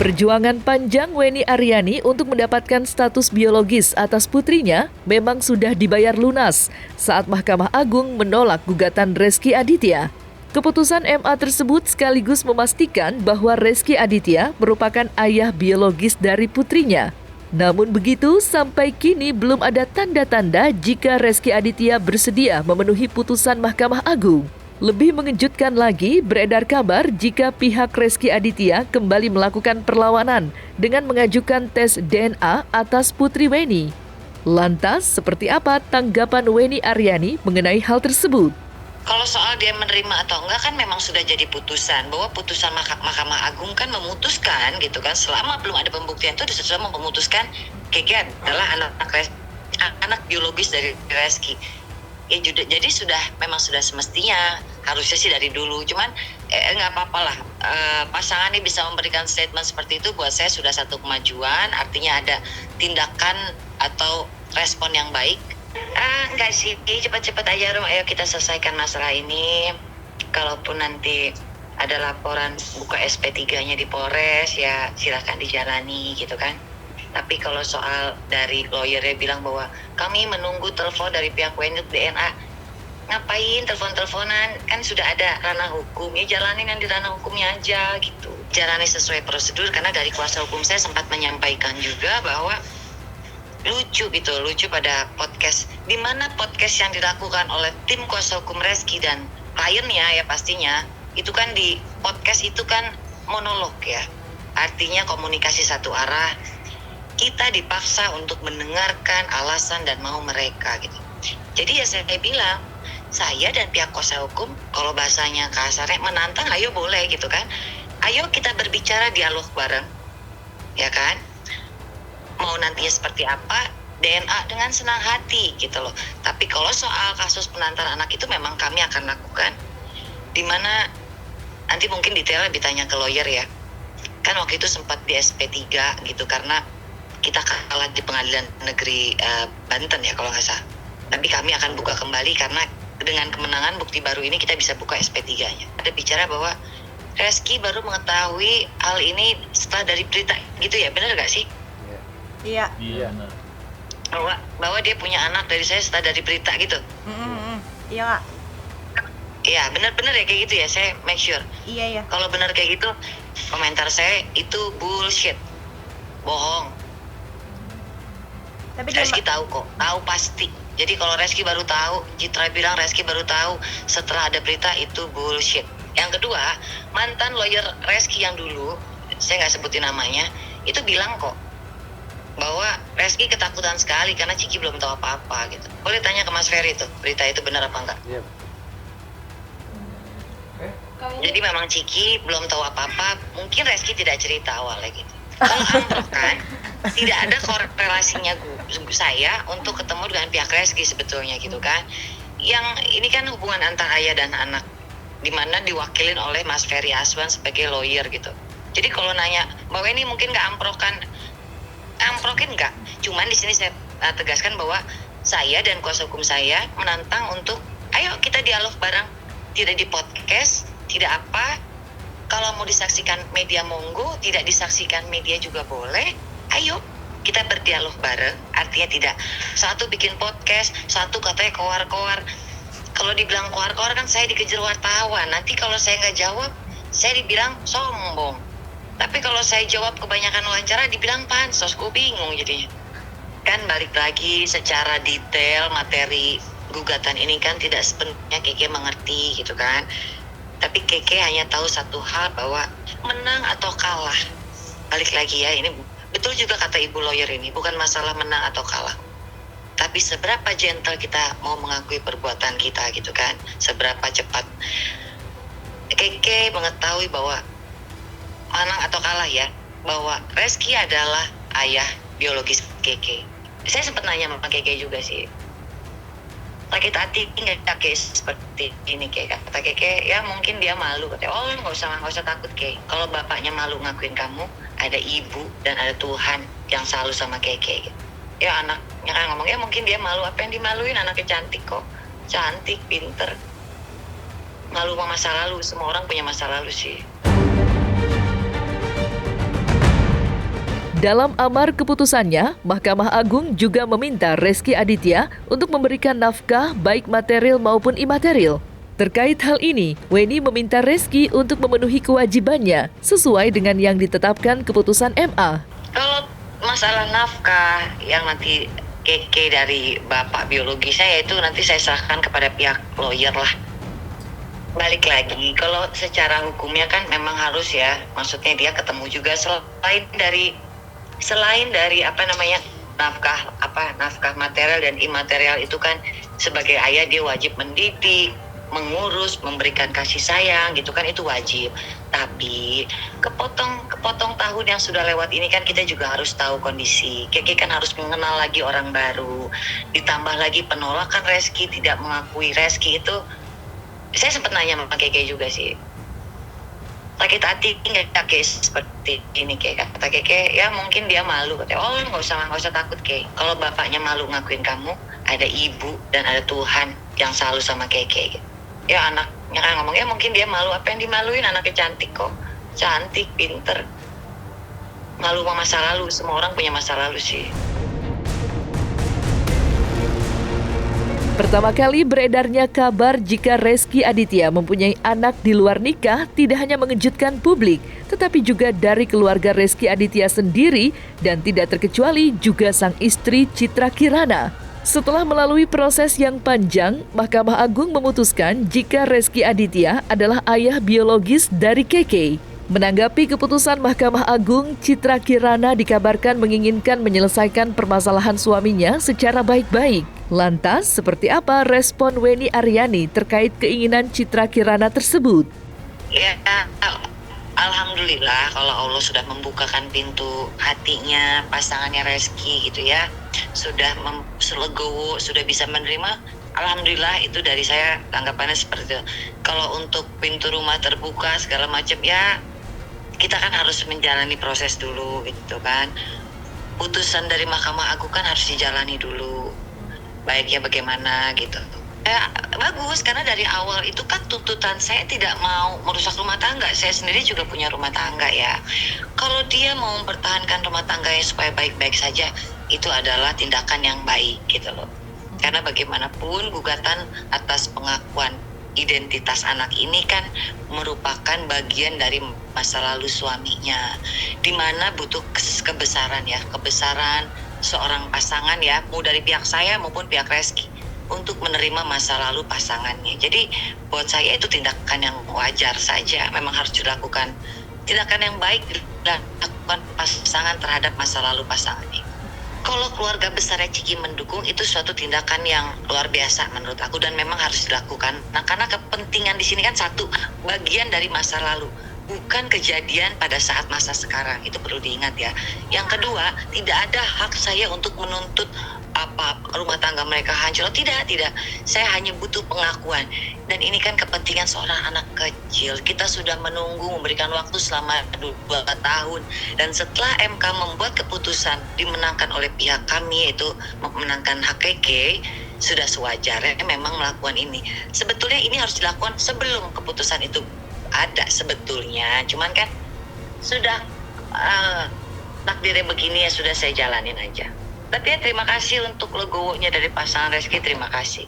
Perjuangan panjang Weni Aryani untuk mendapatkan status biologis atas putrinya memang sudah dibayar lunas saat Mahkamah Agung menolak gugatan Rezky Aditya. Keputusan MA tersebut sekaligus memastikan bahwa Rezky Aditya merupakan ayah biologis dari putrinya. Namun begitu, sampai kini belum ada tanda-tanda jika Rezky Aditya bersedia memenuhi putusan Mahkamah Agung. Lebih mengejutkan lagi, beredar kabar jika pihak Rezky Aditya kembali melakukan perlawanan dengan mengajukan tes DNA atas putri Weni. Lantas, seperti apa tanggapan Weni Aryani mengenai hal tersebut? Kalau soal dia menerima atau enggak kan memang sudah jadi putusan, bahwa putusan Mahkamah Agung kan memutuskan gitu kan, selama belum ada pembuktian itu sudah memutuskan Keke adalah anak biologis dari Rezky. Ya jadi memang sudah semestinya, harusnya sih dari dulu, cuman nggak apa-apa lah, pasangan ini bisa memberikan statement seperti itu buat saya sudah satu kemajuan, artinya ada tindakan atau respon yang baik. Enggak sih, cepat-cepat aja Rom, ayo kita selesaikan masalah ini. Kalaupun nanti ada laporan buka SP3-nya di Polres, ya silakan dijalani gitu kan. Tapi kalau soal dari lawyernya bilang bahwa kami menunggu telepon dari pihak Weni DNA, ngapain telepon-teleponan, kan sudah ada ranah hukum, ya jalanin yang di ranah hukumnya aja gitu. Jalani sesuai prosedur, karena dari kuasa hukum saya sempat menyampaikan juga bahwa lucu pada podcast, di mana podcast yang dilakukan oleh tim kuasa hukum Rezky dan kliennya ya pastinya, itu kan di podcast itu kan monolog ya, artinya komunikasi satu arah. Kita dipaksa untuk mendengarkan alasan dan mau mereka gitu. Jadi ya saya bilang, saya dan pihak kuasa hukum, kalau bahasanya kasarnya menantang, ayo boleh gitu kan. Ayo kita berbicara dialog bareng, ya kan. Mau nantinya seperti apa, DNA dengan senang hati gitu loh. Tapi kalau soal kasus penantaran anak itu memang kami akan lakukan. Dimana nanti mungkin detailnya ditanya ke lawyer ya. Kan waktu itu sempat di SP3 gitu, karena kita kalah di pengadilan negeri Banten ya kalau nggak salah. Tapi kami akan buka kembali karena dengan kemenangan bukti baru ini kita bisa buka SP3-nya. Ada bicara bahwa Rezky baru mengetahui hal ini setelah dari berita gitu ya, benar nggak sih? Iya. Bahwa dia punya anak dari saya setelah dari berita gitu. Iya Kak. Iya benar ya kayak gitu ya, saya make sure. Iya. Kalau benar kayak gitu, komentar saya itu bullshit, bohong. Tapi Rezky tahu kok, tahu pasti. Jadi kalau Rezky baru tahu, Citra bilang Rezky baru tahu setelah ada berita, itu bullshit. Yang kedua, mantan lawyer Rezky yang dulu, saya nggak sebutin namanya, itu bilang kok bahwa Rezky ketakutan sekali karena Ciki belum tahu apa-apa gitu. Boleh tanya ke Mas Ferry tuh, berita itu benar apa enggak? Iya. Jadi memang Ciki belum tahu apa-apa, mungkin Rezky tidak cerita awalnya gitu. Kalau amplop kan, tidak ada korelasinya saya untuk ketemu dengan pihak Rezky sebetulnya gitu kan. Yang ini kan hubungan antara ayah dan anak, dimana diwakilin oleh Mas Ferry Aswan sebagai lawyer gitu. Jadi kalau nanya bahwa ini mungkin nggak amprokin nggak. Cuman di sini saya tegaskan bahwa saya dan kuasa hukum saya menantang untuk ayo kita dialog bareng, tidak di podcast, tidak apa. Kalau mau disaksikan media monggo, tidak disaksikan media juga boleh. Ayo kita berdialog bareng, artinya tidak satu bikin podcast, satu katanya koar-koar. Kalau dibilang koar-koar kan saya dikejar wartawan, nanti kalau saya nggak jawab, saya dibilang sombong. Tapi kalau saya jawab kebanyakan wawancara, dibilang pansos, gue bingung jadinya. Kan balik lagi secara detail materi gugatan ini kan tidak sepenuhnya Keke mengerti gitu kan. Tapi Keke hanya tahu satu hal, bahwa menang atau kalah. Balik lagi ya, ini betul juga kata ibu lawyer ini, bukan masalah menang atau kalah. Tapi seberapa gentle kita mau mengakui perbuatan kita gitu kan. Seberapa cepat. Keke mengetahui bahwa menang atau kalah ya, bahwa Rezky adalah ayah biologis Keke. Saya sempat nanya sama Keke juga sih, sakit hati nggak Keke seperti ini Keke? Kata Keke, ya mungkin dia malu. Katanya, oh nggak usah takut Keke. Kalau bapaknya malu ngakuin kamu, ada ibu dan ada Tuhan yang selalu sama Keke. Ya anaknya kan ngomong, ya mungkin dia malu. Apa yang dimaluin, anaknya cantik kok, cantik, pinter. Malu sama masa lalu, semua orang punya masa lalu sih. Dalam amar keputusannya, Mahkamah Agung juga meminta Rezky Aditya untuk memberikan nafkah baik material maupun imaterial. Terkait hal ini, Weni meminta Rezky untuk memenuhi kewajibannya sesuai dengan yang ditetapkan keputusan MA. Kalau masalah nafkah yang nanti keke dari bapak biologi saya itu nanti saya serahkan kepada pihak lawyer lah. Balik lagi, kalau secara hukumnya kan memang harus ya, maksudnya dia ketemu juga selain dari nafkah material dan imaterial itu kan sebagai ayah dia wajib mendidik, mengurus, memberikan kasih sayang gitu kan, itu wajib. Tapi kepotong tahun yang sudah lewat ini kan kita juga harus tahu kondisi. Keke kan harus mengenal lagi orang baru. Ditambah lagi penolakan Rezky, tidak mengakui Rezky itu. Saya sempat nanya sama Keke juga sih. Sakit hati nggak Keke seperti ini Keke? Kata Keke, ya mungkin dia malu. Kata, oh nggak usah takut Keke. Kalau bapaknya malu ngakuin kamu, ada ibu dan ada Tuhan yang selalu sama Keke. Ya anaknya kan ngomong, ya mungkin dia malu, apa yang dimaluin, anaknya cantik kok, cantik, pinter. Malu sama masa lalu, semua orang punya masa lalu sih. Pertama kali beredarnya kabar jika Rezky Aditya mempunyai anak di luar nikah tidak hanya mengejutkan publik, tetapi juga dari keluarga Rezky Aditya sendiri dan tidak terkecuali juga sang istri Citra Kirana. Setelah melalui proses yang panjang, Mahkamah Agung memutuskan jika Rezky Aditya adalah ayah biologis dari Keke. Menanggapi keputusan Mahkamah Agung, Citra Kirana dikabarkan menginginkan menyelesaikan permasalahan suaminya secara baik-baik. Lantas, seperti apa respon Weni Aryani terkait keinginan Citra Kirana tersebut? Ya, alhamdulillah kalau Allah sudah membukakan pintu hatinya pasangannya Rezky gitu ya, sudah legowo, sudah bisa menerima. Alhamdulillah, itu dari saya tanggapannya seperti itu. Kalau untuk pintu rumah terbuka segala macam ya, kita kan harus menjalani proses dulu gitu kan. Putusan dari Mahkamah Agung kan harus dijalani dulu, baiknya bagaimana gitu. Bagus, karena dari awal itu kan tuntutan saya tidak mau merusak rumah tangga. Saya sendiri juga punya rumah tangga ya. Kalau dia mau mempertahankan rumah tangganya supaya baik-baik saja, itu adalah tindakan yang baik gitu loh. Karena bagaimanapun gugatan atas pengakuan identitas anak ini kan merupakan bagian dari masa lalu suaminya, dimana butuh kebesaran seorang pasangan ya, mau dari pihak saya maupun pihak Rezky, untuk menerima masa lalu pasangannya. Jadi buat saya itu tindakan yang wajar saja, memang harus dilakukan. Tindakan yang baik dilakukan pasangan terhadap masa lalu pasangannya. Kalau keluarga besarnya Ciki mendukung, itu suatu tindakan yang luar biasa menurut aku dan memang harus dilakukan. Nah, karena kepentingan di sini kan satu, bagian dari masa lalu, bukan kejadian pada saat masa sekarang. Itu perlu diingat ya. Yang kedua, tidak ada hak saya untuk menuntut rumah tangga mereka hancur. Tidak. Saya hanya butuh pengakuan. Dan ini kan kepentingan seorang anak kecil. Kita sudah menunggu, memberikan waktu selama 2 tahun. Dan setelah MK membuat keputusan dimenangkan oleh pihak kami, yaitu memenangkan hak Keke, sudah sewajarnya memang melakukan ini. Sebetulnya ini harus dilakukan sebelum keputusan itu ada sebetulnya. Cuman kan sudah takdirnya begini ya, sudah saya jalanin aja. Tapi ya terima kasih untuk legowonya dari pasangan Rezky, terima kasih.